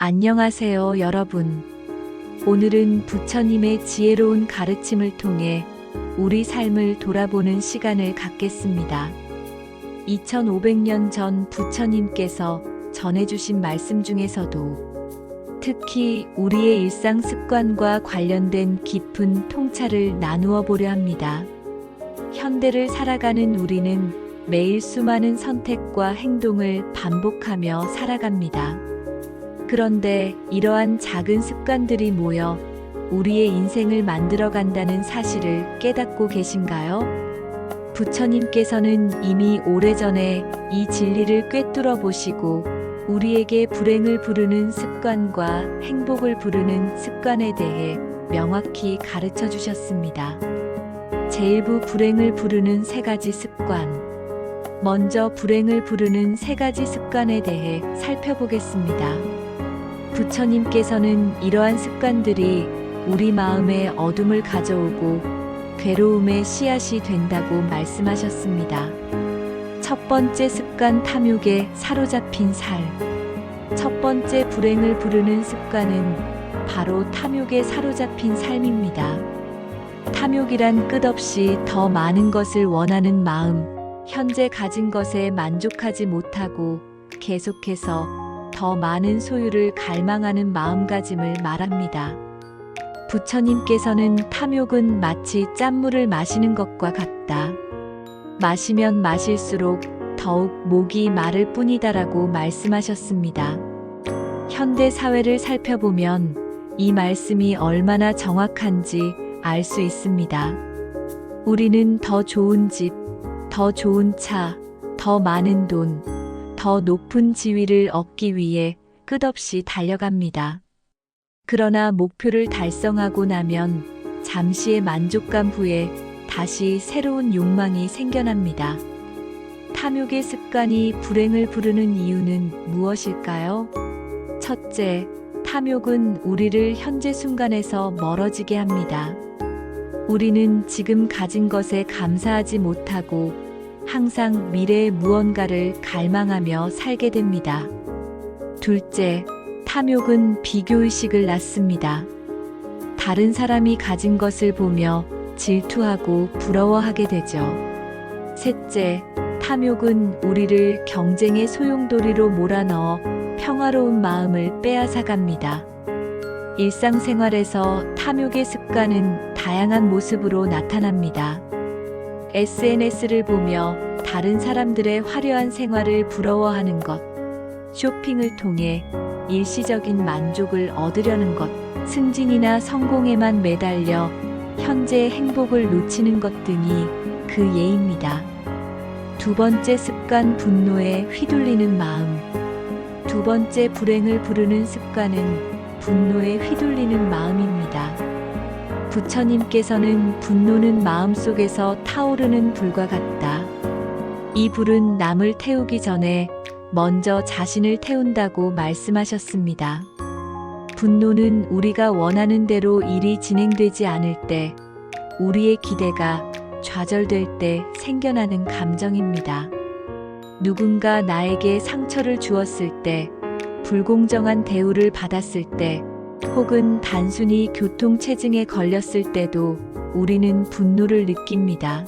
안녕하세요, 여러분. 오늘은 부처님의 지혜로운 가르침을 통해 우리 삶을 돌아보는 시간을 갖겠습니다. 2500년 전 부처님께서 전해주신 말씀 중에서도 특히 우리의 일상 습관과 관련된 깊은 통찰을 나누어 보려 합니다. 현대를 살아가는 우리는 매일 수많은 선택과 행동을 반복하며 살아갑니다. 그런데 이러한 작은 습관들이 모여 우리의 인생을 만들어간다는 사실을 깨닫고 계신가요? 부처님께서는 이미 오래전에 이 진리를 꿰뚫어 보시고 우리에게 불행을 부르는 습관과 행복을 부르는 습관에 대해 명확히 가르쳐 주셨습니다. 제1부 불행을 부르는 세 가지 습관. 먼저 불행을 부르는 세 가지 습관에 대해 살펴보겠습니다. 부처님께서는 이러한 습관들이 우리 마음에 어둠을 가져오고 괴로움의 씨앗이 된다고 말씀하셨습니다. 첫 번째 습관, 탐욕에 사로잡힌 살. 첫 번째 불행을 부르는 습관은 바로 탐욕에 사로잡힌 삶입니다. 탐욕이란 끝없이 더 많은 것을 원하는 마음, 현재 가진 것에 만족하지 못하고 계속해서 더 많은 소유를 갈망하는 마음가짐을 말합니다. 부처님께서는 탐욕은 마치 짠물을 마시는 것과 같다. 마시면 마실수록 더욱 목이 마를 뿐이다라고 말씀하셨습니다. 현대 사회를 살펴보면 이 말씀이 얼마나 정확한지 알 수 있습니다. 우리는 더 좋은 집, 더 좋은 차, 더 많은 돈, 더 높은 지위를 얻기 위해 끝없이 달려갑니다. 그러나 목표를 달성하고 나면 잠시의 만족감 후에 다시 새로운 욕망이 생겨납니다. 탐욕의 습관이 불행을 부르는 이유는 무엇일까요? 첫째, 탐욕은 우리를 현재 순간에서 멀어지게 합니다. 우리는 지금 가진 것에 감사하지 못하고 항상 미래의 무언가를 갈망하며 살게 됩니다. 둘째, 탐욕은 비교의식을 낳습니다. 다른 사람이 가진 것을 보며 질투하고 부러워하게 되죠. 셋째, 탐욕은 우리를 경쟁의 소용돌이로 몰아넣어 평화로운 마음을 빼앗아갑니다. 일상생활에서 탐욕의 습관은 다양한 모습으로 나타납니다. SNS를 보며 다른 사람들의 화려한 생활을 부러워하는 것, 쇼핑을 통해 일시적인 만족을 얻으려는 것, 승진이나 성공에만 매달려 현재의 행복을 놓치는 것 등이 그 예입니다. 두 번째 습관, 분노에 휘둘리는 마음. 두 번째 불행을 부르는 습관은 분노에 휘둘리는 마음입니다. 부처님께서는 분노는 마음속에서 타오르는 불과 같다. 이 불은 남을 태우기 전에 먼저 자신을 태운다고 말씀하셨습니다. 분노는 우리가 원하는 대로 일이 진행되지 않을 때, 우리의 기대가 좌절될 때 생겨나는 감정입니다. 누군가 나에게 상처를 주었을 때, 불공정한 대우를 받았을 때, 혹은 단순히 교통체증에 걸렸을 때도 우리는 분노를 느낍니다.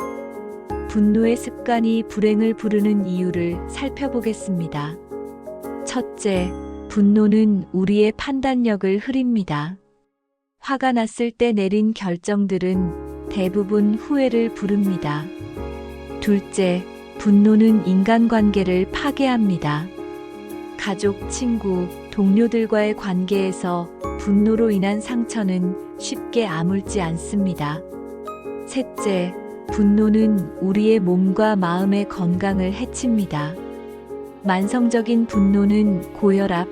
분노의 습관이 불행을 부르는 이유를 살펴보겠습니다. 첫째, 분노는 우리의 판단력을 흐립니다. 화가 났을 때 내린 결정들은 대부분 후회를 부릅니다. 둘째, 분노는 인간관계를 파괴합니다. 가족, 친구, 동료들과의 관계에서 분노로 인한 상처는 쉽게 아물지 않습니다. 셋째, 분노는 우리의 몸과 마음의 건강을 해칩니다. 만성적인 분노는 고혈압,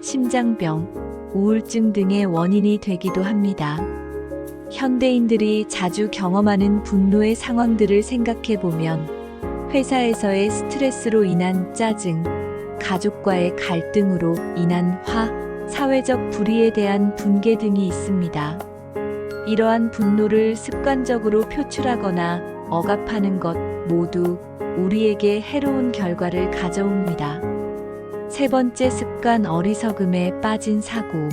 심장병, 우울증 등의 원인이 되기도 합니다. 현대인들이 자주 경험하는 분노의 상황들을 생각해 보면 회사에서의 스트레스로 인한 짜증, 가족과의 갈등으로 인한 화, 사회적 불의에 대한 분개 등이 있습니다. 이러한 분노를 습관적으로 표출하거나 억압하는 것 모두 우리에게 해로운 결과를 가져옵니다. 세 번째 습관 어리석음에 빠진 사고.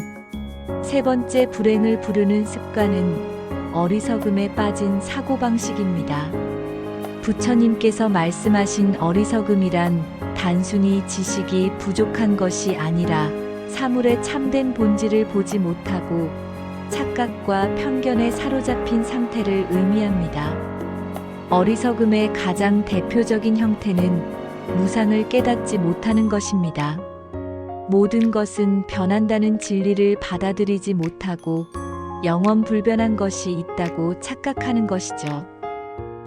세 번째 불행을 부르는 습관은 어리석음에 빠진 사고방식입니다. 부처님께서 말씀하신 어리석음이란 단순히 지식이 부족한 것이 아니라 사물의 참된 본질을 보지 못하고 착각과 편견에 사로잡힌 상태를 의미합니다. 어리석음의 가장 대표적인 형태는 무상을 깨닫지 못하는 것입니다. 모든 것은 변한다는 진리를 받아들이지 못하고 영원 불변한 것이 있다고 착각하는 것이죠.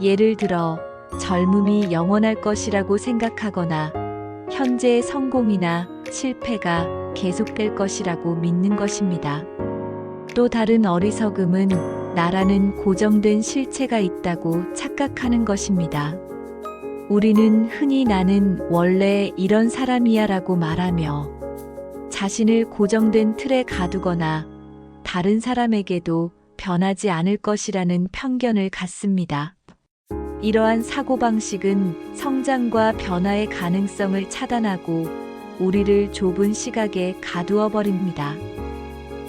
예를 들어 젊음이 영원할 것이라고 생각하거나 현재의 성공이나 실패가 계속될 것이라고 믿는 것입니다. 또 다른 어리석음은 나라는 고정된 실체가 있다고 착각하는 것입니다. 우리는 흔히 나는 원래 이런 사람이야 라고 말하며 자신을 고정된 틀에 가두거나 다른 사람에게도 변하지 않을 것이라는 편견을 갖습니다. 이러한 사고방식은 성장과 변화의 가능성을 차단하고 우리를 좁은 시각에 가두어 버립니다.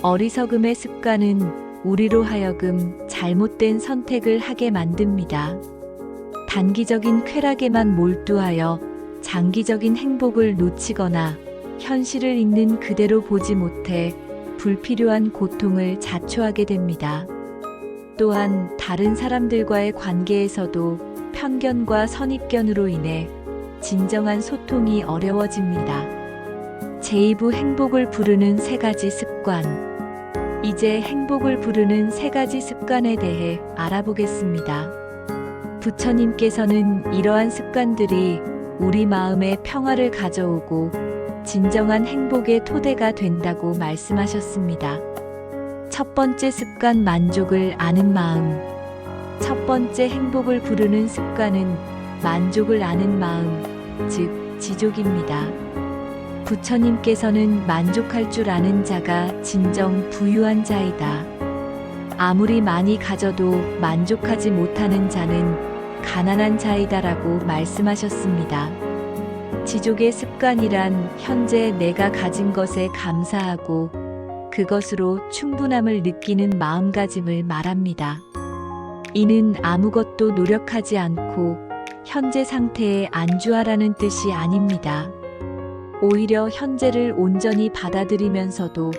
어리석음의 습관은 우리로 하여금 잘못된 선택을 하게 만듭니다. 단기적인 쾌락에만 몰두하여 장기적인 행복을 놓치거나 현실을 있는 그대로 보지 못해 불필요한 고통을 자초하게 됩니다. 또한 다른 사람들과의 관계에서도 편견과 선입견으로 인해 진정한 소통이 어려워집니다. 제2부 행복을 부르는 세 가지 습관. 이제 행복을 부르는 세 가지 습관에 대해 알아보겠습니다. 부처님께서는 이러한 습관들이 우리 마음에 평화를 가져오고 진정한 행복의 토대가 된다고 말씀하셨습니다. 첫 번째 습관 만족을 아는 마음. 첫 번째 행복을 부르는 습관은 만족을 아는 마음, 즉 지족입니다. 부처님께서는 만족할 줄 아는 자가 진정 부유한 자이다. 아무리 많이 가져도 만족하지 못하는 자는 가난한 자이다라고 말씀하셨습니다. 지족의 습관이란 현재 내가 가진 것에 감사하고 그것으로 충분함을 느끼는 마음가짐을 말합니다. 이는 아무것도 노력하지 않고 현재 상태에 안주하라는 뜻이 아닙니다. 오히려 현재를 온전히 받아들이면서도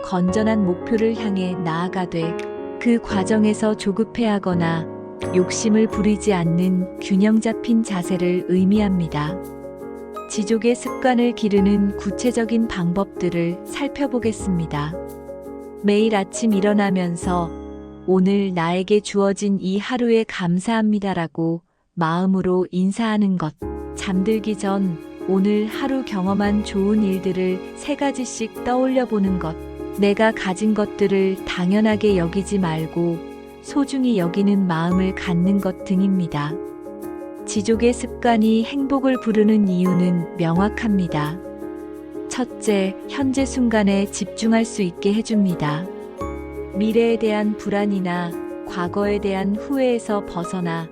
건전한 목표를 향해 나아가되 그 과정에서 조급해하거나 욕심을 부리지 않는 균형 잡힌 자세를 의미합니다. 지족의 습관을 기르는 구체적인 방법들을 살펴보겠습니다. 매일 아침 일어나면서 오늘 나에게 주어진 이 하루에 감사합니다라고 마음으로 인사하는 것. 잠들기 전 오늘 하루 경험한 좋은 일들을 세 가지씩 떠올려 보는 것. 내가 가진 것들을 당연하게 여기지 말고 소중히 여기는 마음을 갖는 것 등입니다. 지족의 습관이 행복을 부르는 이유는 명확합니다. 첫째, 현재 순간에 집중할 수 있게 해줍니다. 미래에 대한 불안이나 과거에 대한 후회에서 벗어나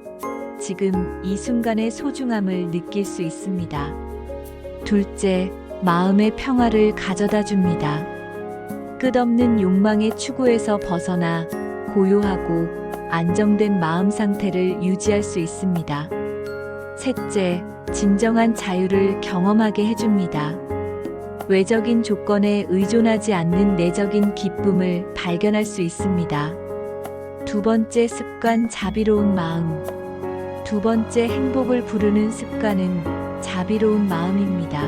지금 이 순간의 소중함을 느낄 수 있습니다. 둘째, 마음의 평화를 가져다 줍니다. 끝없는 욕망의 추구에서 벗어나 고요하고 안정된 마음 상태를 유지할 수 있습니다. 셋째, 진정한 자유를 경험하게 해줍니다. 외적인 조건에 의존하지 않는 내적인 기쁨을 발견할 수 있습니다. 두 번째 습관 자비로운 마음. 두 번째 행복을 부르는 습관은 자비로운 마음입니다.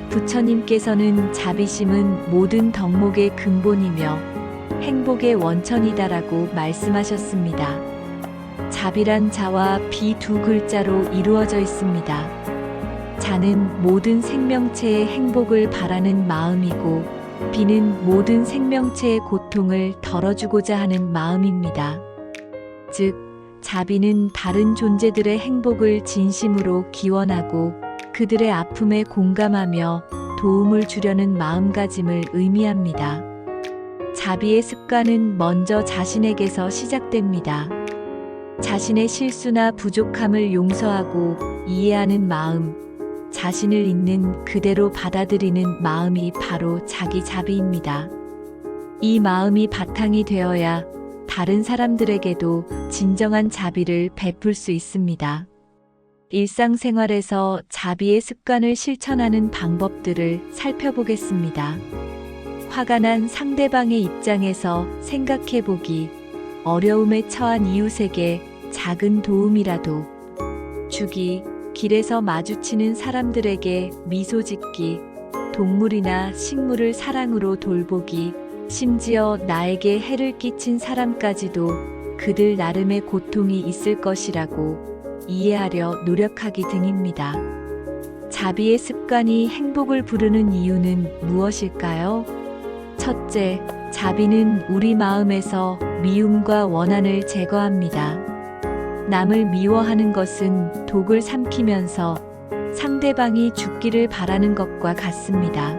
부처님께서는 자비심은 모든 덕목의 근본이며 행복의 원천이다라고 말씀하셨습니다. 자비란 자와 비 두 글자로 이루어져 있습니다. 자는 모든 생명체의 행복을 바라는 마음이고 비는 모든 생명체의 고통을 덜어주고자 하는 마음입니다. 즉, 자비는 다른 존재들의 행복을 진심으로 기원하고 그들의 아픔에 공감하며 도움을 주려는 마음가짐을 의미합니다. 자비의 습관은 먼저 자신에게서 시작됩니다. 자신의 실수나 부족함을 용서하고 이해하는 마음, 자신을 있는 그대로 받아들이는 마음이 바로 자기 자비입니다. 이 마음이 바탕이 되어야 다른 사람들에게도 진정한 자비를 베풀 수 있습니다. 일상생활에서 자비의 습관을 실천하는 방법들을 살펴보겠습니다. 화가 난 상대방의 입장에서 생각해 보기, 어려움에 처한 이웃에게 작은 도움이라도 주기, 길에서 마주치는 사람들에게 미소 짓기, 동물이나 식물을 사랑으로 돌보기, 심지어 나에게 해를 끼친 사람까지도 그들 나름의 고통이 있을 것이라고 이해하려 노력하기 등입니다. 자비의 습관이 행복을 부르는 이유는 무엇일까요? 첫째, 자비는 우리 마음에서 미움과 원한을 제거합니다. 남을 미워하는 것은 독을 삼키면서 상대방이 죽기를 바라는 것과 같습니다.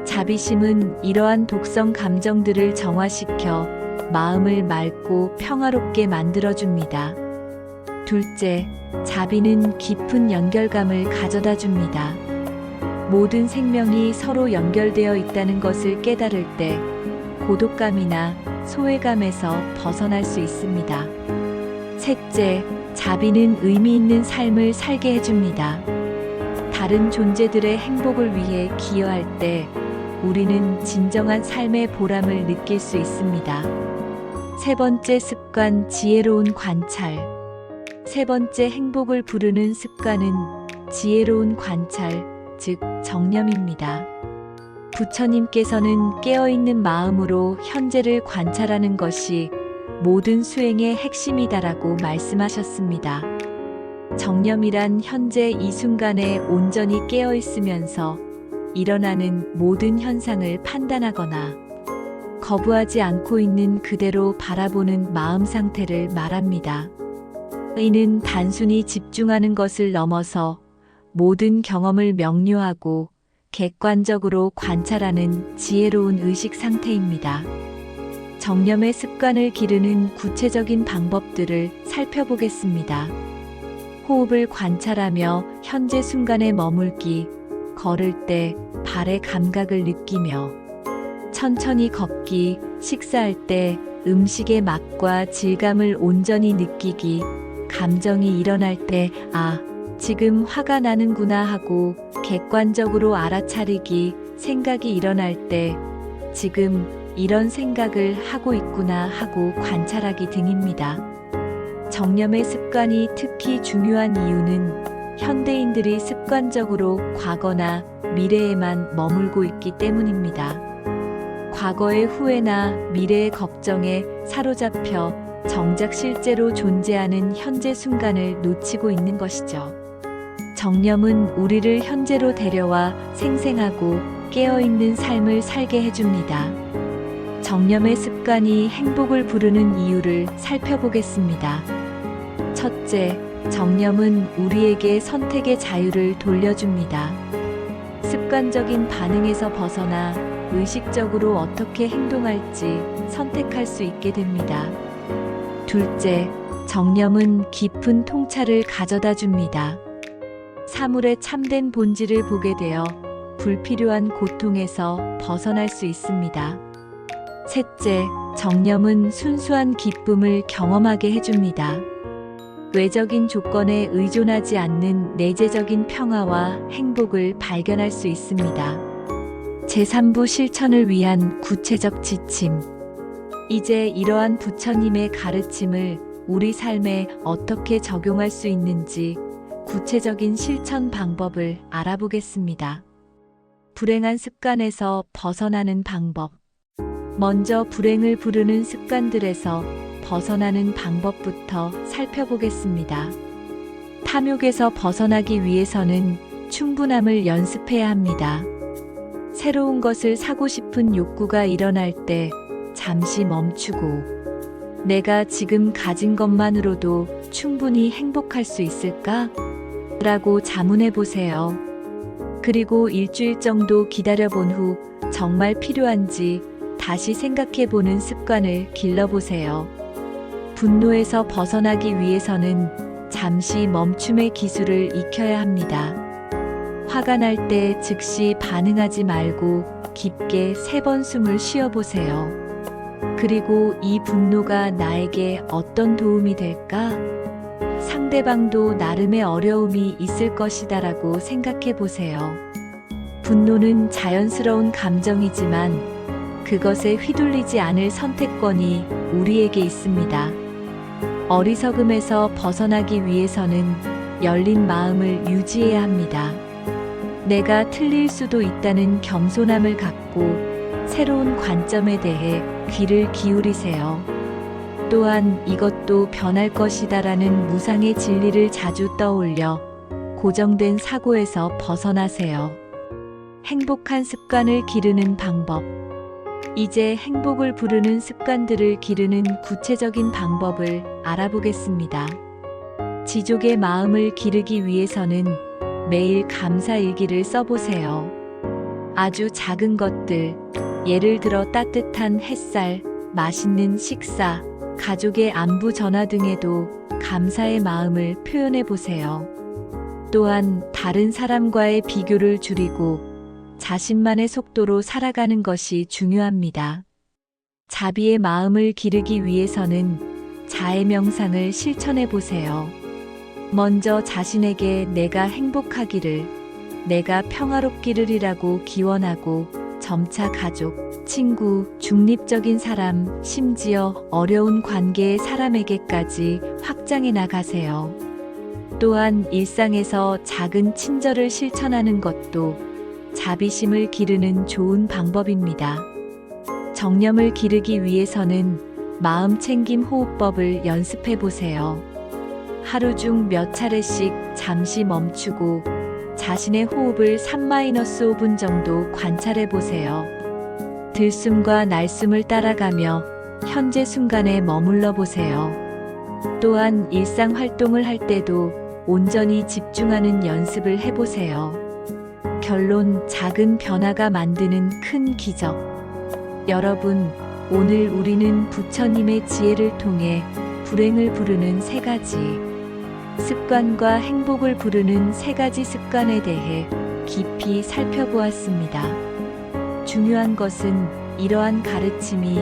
자비심은 이러한 독성 감정들을 정화시켜 마음을 맑고 평화롭게 만들어줍니다. 둘째, 자비는 깊은 연결감을 가져다 줍니다. 모든 생명이 서로 연결되어 있다는 것을 깨달을 때 고독감이나 소외감에서 벗어날 수 있습니다. 셋째, 자비는 의미 있는 삶을 살게 해줍니다. 다른 존재들의 행복을 위해 기여할 때 우리는 진정한 삶의 보람을 느낄 수 있습니다. 세 번째 습관, 지혜로운 관찰. 세 번째 행복을 부르는 습관은 지혜로운 관찰, 즉 정념입니다. 부처님께서는 깨어있는 마음으로 현재를 관찰하는 것이 모든 수행의 핵심이다라고 말씀하셨습니다. 정념이란 현재 이 순간에 온전히 깨어있으면서 일어나는 모든 현상을 판단하거나 거부하지 않고 있는 그대로 바라보는 마음 상태를 말합니다. 이는 단순히 집중하는 것을 넘어서 모든 경험을 명료하고 객관적으로 관찰하는 지혜로운 의식 상태입니다. 정념의 습관을 기르는 구체적인 방법들을 살펴보겠습니다. 호흡을 관찰하며 현재 순간에 머물기, 걸을 때 발의 감각을 느끼며 천천히 걷기, 식사할 때 음식의 맛과 질감을 온전히 느끼기, 감정이 일어날 때 지금 화가 나는구나 하고 객관적으로 알아차리기, 생각이 일어날 때 지금 이런 생각을 하고 있구나 하고 관찰하기 등입니다. 정념의 습관이 특히 중요한 이유는 현대인들이 습관적으로 과거나 미래에만 머물고 있기 때문입니다. 과거의 후회나 미래의 걱정에 사로잡혀 정작 실제로 존재하는 현재 순간을 놓치고 있는 것이죠. 정념은 우리를 현재로 데려와 생생하고 깨어있는 삶을 살게 해줍니다. 정념의 습관이 행복을 부르는 이유를 살펴보겠습니다. 첫째, 정념은 우리에게 선택의 자유를 돌려줍니다. 습관적인 반응에서 벗어나 의식적으로 어떻게 행동할지 선택할 수 있게 됩니다. 둘째, 정념은 깊은 통찰을 가져다 줍니다. 사물의 참된 본질을 보게 되어 불필요한 고통에서 벗어날 수 있습니다. 셋째, 정념은 순수한 기쁨을 경험하게 해줍니다. 외적인 조건에 의존하지 않는 내재적인 평화와 행복을 발견할 수 있습니다. 제3부 실천을 위한 구체적 지침. 이제 이러한 부처님의 가르침을 우리 삶에 어떻게 적용할 수 있는지 구체적인 실천 방법을 알아보겠습니다. 불행한 습관에서 벗어나는 방법. 먼저 불행을 부르는 습관들에서 벗어나는 방법부터 살펴보겠습니다. 탐욕에서 벗어나기 위해서는 충분함을 연습해야 합니다. 새로운 것을 사고 싶은 욕구가 일어날 때 잠시 멈추고 내가 지금 가진 것만으로도 충분히 행복할 수 있을까? 라고 자문해 보세요. 그리고 일주일 정도 기다려 본 후 정말 필요한지 다시 생각해 보는 습관을 길러보세요. 분노에서 벗어나기 위해서는 잠시 멈춤의 기술을 익혀야 합니다. 화가 날 때 즉시 반응하지 말고 깊게 3번 숨을 쉬어보세요. 그리고 이 분노가 나에게 어떤 도움이 될까? 상대방도 나름의 어려움이 있을 것이다라고 생각해 보세요. 분노는 자연스러운 감정이지만 그것에 휘둘리지 않을 선택권이 우리에게 있습니다. 어리석음에서 벗어나기 위해서는 열린 마음을 유지해야 합니다. 내가 틀릴 수도 있다는 겸손함을 갖고 새로운 관점에 대해 귀를 기울이세요. 또한 이것도 변할 것이다라는 무상의 진리를 자주 떠올려 고정된 사고에서 벗어나세요. 행복한 습관을 기르는 방법. 이제 행복을 부르는 습관들을 기르는 구체적인 방법을 알아보겠습니다. 지족의 마음을 기르기 위해서는 매일 감사 일기를 써보세요. 아주 작은 것들, 예를 들어 따뜻한 햇살, 맛있는 식사, 가족의 안부 전화 등에도 감사의 마음을 표현해 보세요. 또한 다른 사람과의 비교를 줄이고 자신만의 속도로 살아가는 것이 중요합니다. 자비의 마음을 기르기 위해서는 자애 명상을 실천해 보세요. 먼저 자신에게 내가 행복하기를, 내가 평화롭기를이라고 기원하고 점차 가족, 친구, 중립적인 사람, 심지어 어려운 관계의 사람에게까지 확장해 나가세요. 또한 일상에서 작은 친절을 실천하는 것도 자비심을 기르는 좋은 방법입니다. 정념을 기르기 위해서는 마음 챙김 호흡법을 연습해 보세요. 하루 중 몇 차례씩 잠시 멈추고 자신의 호흡을 3-5분 정도 관찰해 보세요. 들숨과 날숨을 따라가며 현재 순간에 머물러 보세요. 또한 일상 활동을 할 때도 온전히 집중하는 연습을 해보세요. 결론, 작은 변화가 만드는 큰 기적. 여러분, 오늘 우리는 부처님의 지혜를 통해 불행을 부르는 3가지 습관과 행복을 부르는 3가지 습관에 대해 깊이 살펴보았습니다. 중요한 것은 이러한 가르침이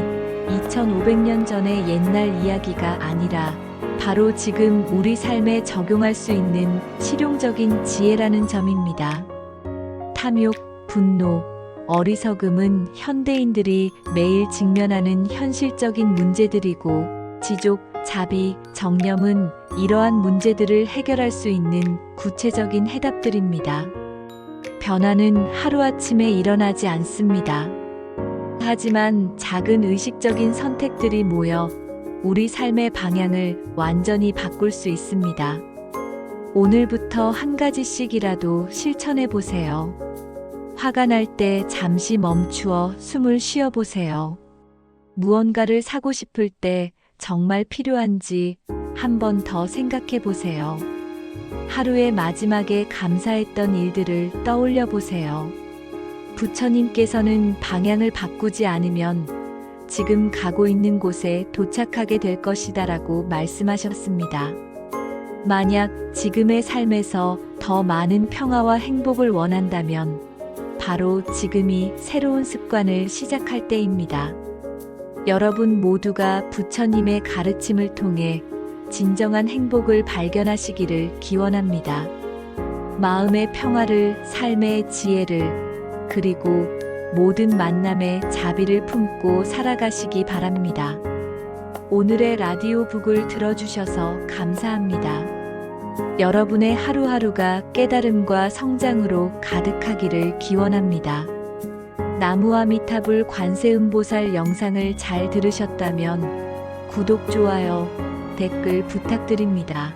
2500년 전의 옛날 이야기가 아니라 바로 지금 우리 삶에 적용할 수 있는 실용적인 지혜라는 점입니다. 탐욕, 분노, 어리석음은 현대인들이 매일 직면하는 현실적인 문제들이고 지족, 자비, 정념은 이러한 문제들을 해결할 수 있는 구체적인 해답들입니다. 변화는 하루아침에 일어나지 않습니다. 하지만 작은 의식적인 선택들이 모여 우리 삶의 방향을 완전히 바꿀 수 있습니다. 오늘부터 한 가지씩이라도 실천해 보세요. 화가 날 때 잠시 멈추어 숨을 쉬어 보세요. 무언가를 사고 싶을 때 정말 필요한지 한 번 더 생각해 보세요. 하루의 마지막에 감사했던 일들을 떠올려 보세요. 부처님께서는 방향을 바꾸지 않으면 지금 가고 있는 곳에 도착하게 될 것이다라고 말씀하셨습니다. 만약 지금의 삶에서 더 많은 평화와 행복을 원한다면 바로 지금이 새로운 습관을 시작할 때입니다. 여러분 모두가 부처님의 가르침을 통해 진정한 행복을 발견하시기를 기원합니다. 마음의 평화를, 삶의 지혜를, 그리고 모든 만남에 자비를 품고 살아가시기 바랍니다. 오늘의 라디오북을 들어주셔서 감사합니다. 여러분의 하루하루가 깨달음과 성장으로 가득하기를 기원합니다. 나무아미타불 관세음보살 영상을 잘 들으셨다면 구독, 좋아요, 댓글 부탁드립니다.